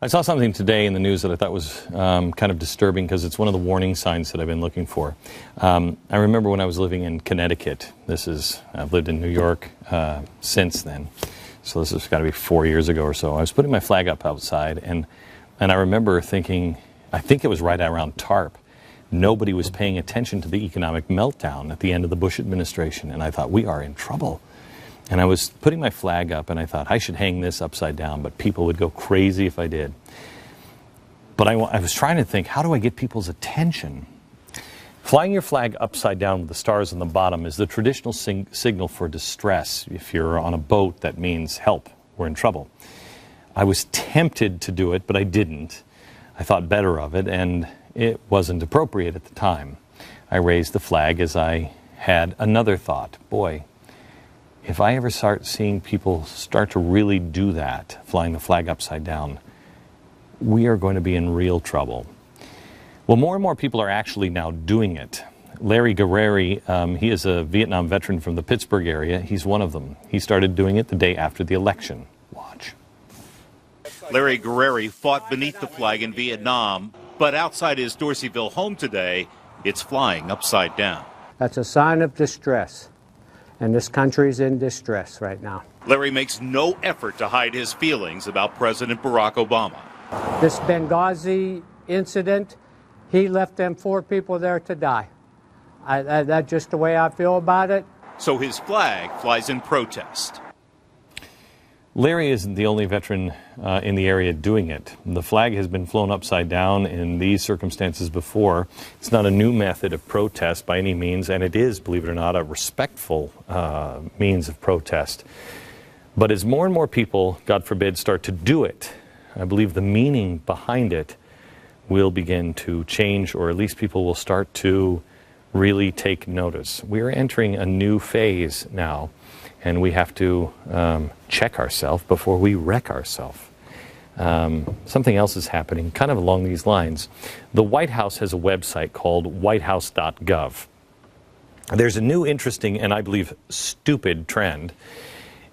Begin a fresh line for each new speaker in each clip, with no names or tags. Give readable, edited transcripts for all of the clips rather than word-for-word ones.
I saw something today in the news that I thought was kind of disturbing because it's one of the warning signs that I've been looking for. I remember when I was living in Connecticut. I've lived in New York since then. So this has got to be 4 years ago or so. I was putting my flag up outside, and I remember thinking, I think it was right around TARP, nobody was paying attention to the economic meltdown at the end of the Bush administration. And I thought, we are in trouble. And I was putting my flag up, and I thought, I should hang this upside down, but people would go crazy if I did. But I was trying to think, how do I get people's attention? Flying your flag upside down with the stars on the bottom is the traditional signal for distress. If you're on a boat, that means help, we're in trouble. I was tempted to do it, but I didn't. I thought better of it, and it wasn't appropriate at the time. I raised the flag as I had another thought. Boy, if I ever start seeing people start to really do that, flying the flag upside down, we are going to be in real trouble. Well, more and more people are actually now doing it. Larry Guerreri, he is a Vietnam veteran from the Pittsburgh area. He's one of them. He started doing it the day after the election. Watch.
Larry Guerreri fought beneath the flag in Vietnam, but outside his Dorseyville home today, it's flying upside down.
That's a sign of distress. And this country's in distress right now.
Larry makes no effort to hide his feelings about President Barack Obama.
This Benghazi incident, he left them 4 people there to die. That's just the way I feel about it.
So his flag flies in protest.
Larry isn't the only veteran in the area doing it. The flag has been flown upside down in these circumstances before. It's not a new method of protest by any means, and it is, believe it or not, a respectful means of protest. But as more and more people, God forbid, start to do it, I believe the meaning behind it will begin to change, or at least people will start to really take notice. We are entering a new phase now, and we have to check ourselves before we wreck ourselves. Something else is happening kind of along these lines. The White House has a website called whitehouse.gov. There's a new interesting and I believe stupid trend.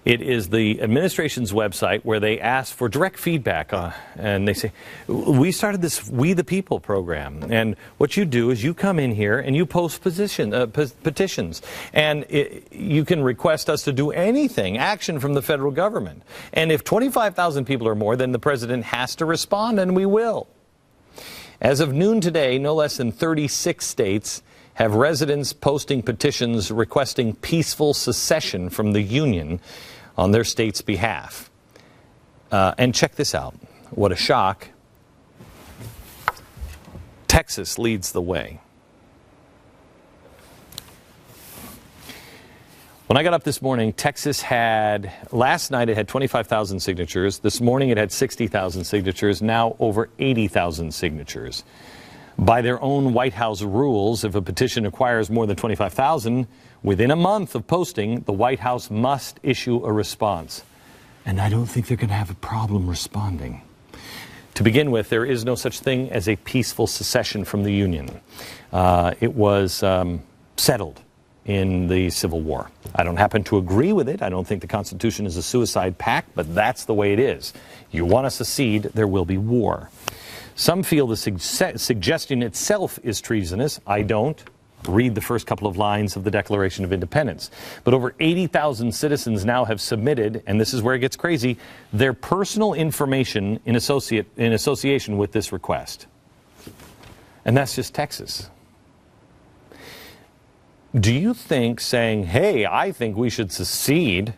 It is the administration's website where they ask for direct feedback, and they say, we started this We the People program, and what you do is you come in here and you post petitions, and you can request us to do anything, action from the federal government. And if 25,000 people or more, then the president has to respond, and we will. As of noon today, no less than 36 states have residents posting petitions requesting peaceful secession from the Union on their state's behalf. And check this out. What a shock. Texas leads the way. When I got up this morning, Texas had, last night it had 25,000 signatures. This morning it had 60,000 signatures, now over 80,000 signatures. By their own White House rules, if a petition requires more than 25,000, within a month of posting, the White House must issue a response. And I don't think they're going to have a problem responding. To begin with, there is no such thing as a peaceful secession from the Union. It was settled in the Civil War. I don't happen to agree with it. I don't think the Constitution is a suicide pact, but that's the way it is. You want to secede, there will be war. Some feel the suggestion itself is treasonous. I don't. Read the first couple of lines of the Declaration of Independence. But over 80,000 citizens now have submitted, and this is where it gets crazy, their personal information in association with this request. And that's just Texas. Do you think saying, hey, I think we should secede,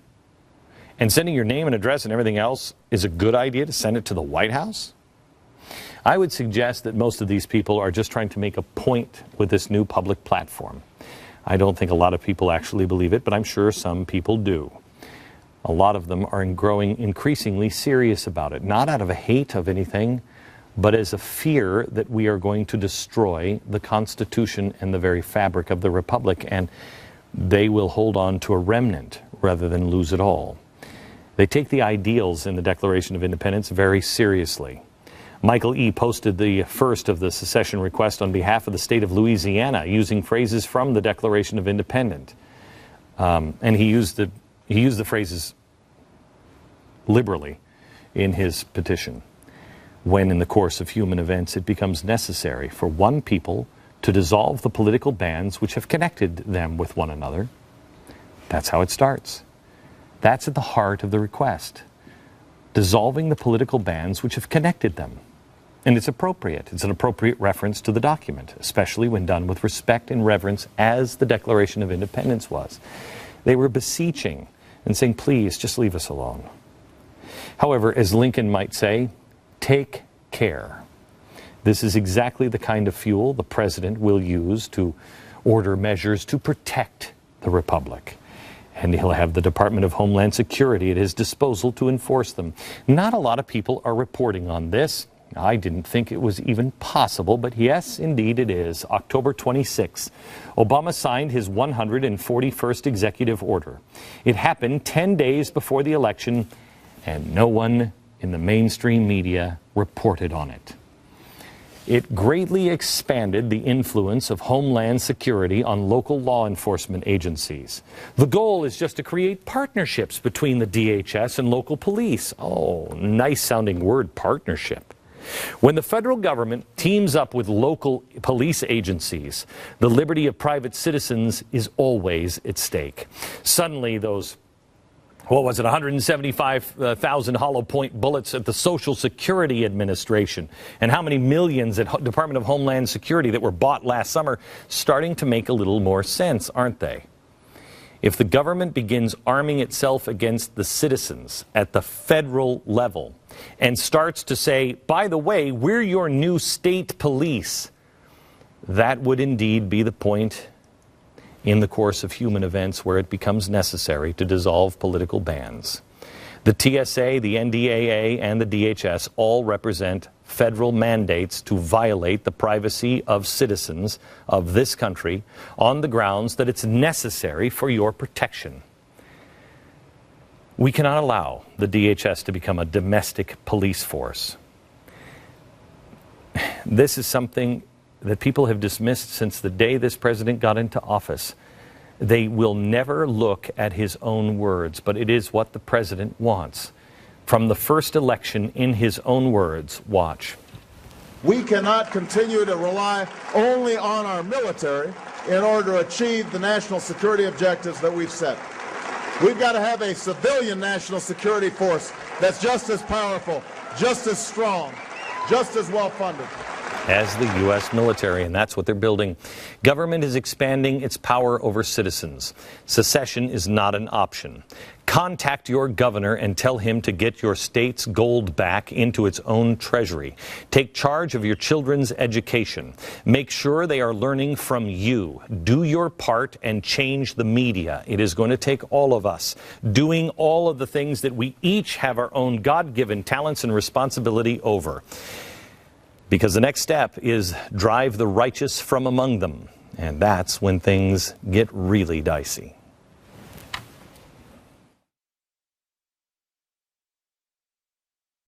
and sending your name and address and everything else is a good idea to send it to the White House? I would suggest that most of these people are just trying to make a point with this new public platform. I don't think a lot of people actually believe it, but I'm sure some people do. A lot of them are growing increasingly serious about it, not out of a hate of anything, but as a fear that we are going to destroy the Constitution and the very fabric of the Republic, and they will hold on to a remnant rather than lose it all. They take the ideals in the Declaration of Independence very seriously. Michael E. posted the first of the secession request on behalf of the state of Louisiana, using phrases from the Declaration of Independence. And he used the phrases liberally in his petition. when in the course of human events it becomes necessary for one people to dissolve the political bands which have connected them with one another. That's how it starts. That's at the heart of the request. Dissolving the political bands which have connected them. And it's appropriate. It's an appropriate reference to the document, especially when done with respect and reverence, as the Declaration of Independence was. They were beseeching and saying, please, just leave us alone. However, as Lincoln might say, take care. This is exactly the kind of fuel the president will use to order measures to protect the Republic. And he'll have the Department of Homeland Security at his disposal to enforce them. Not a lot of people are reporting on this. I didn't think it was even possible, but yes, indeed it is. October 26, Obama signed his 141st executive order. It happened 10 days before the election, and no one in the mainstream media reported on it. It greatly expanded the influence of Homeland Security on local law enforcement agencies. The goal is just to create partnerships between the DHS and local police. Oh, nice sounding word, partnership. When the federal government teams up with local police agencies, the liberty of private citizens is always at stake. Suddenly those 175,000 hollow point bullets at the Social Security Administration, and how many millions at Department of Homeland Security that were bought last summer, starting to make a little more sense, aren't they? If the government begins arming itself against the citizens at the federal level and starts to say, by the way, we're your new state police, that would indeed be the point in the course of human events where it becomes necessary to dissolve political bands. The TSA, the NDAA, and the DHS all represent federal mandates to violate the privacy of citizens of this country on the grounds that it's necessary for your protection. We cannot allow the DHS to become a domestic police force. This is something that people have dismissed since the day this president got into office. They will never look at his own words, but it is what the president wants. From the first election, in his own words, watch.
We cannot continue to rely only on our military in order to achieve the national security objectives that we've set. We've got to have a civilian national security force that's just as powerful, just as strong, just as well funded
as the U.S. military, and that's what they're building. Government is expanding its power over citizens. Secession is not an option. Contact your governor and tell him to get your state's gold back into its own treasury. Take charge of your children's education. Make sure they are learning from you. Do your part and change the media. It is going to take all of us doing all of the things that we each have our own God-given talents and responsibility over. Because the next step is drive the righteous from among them. And that's when things get really dicey.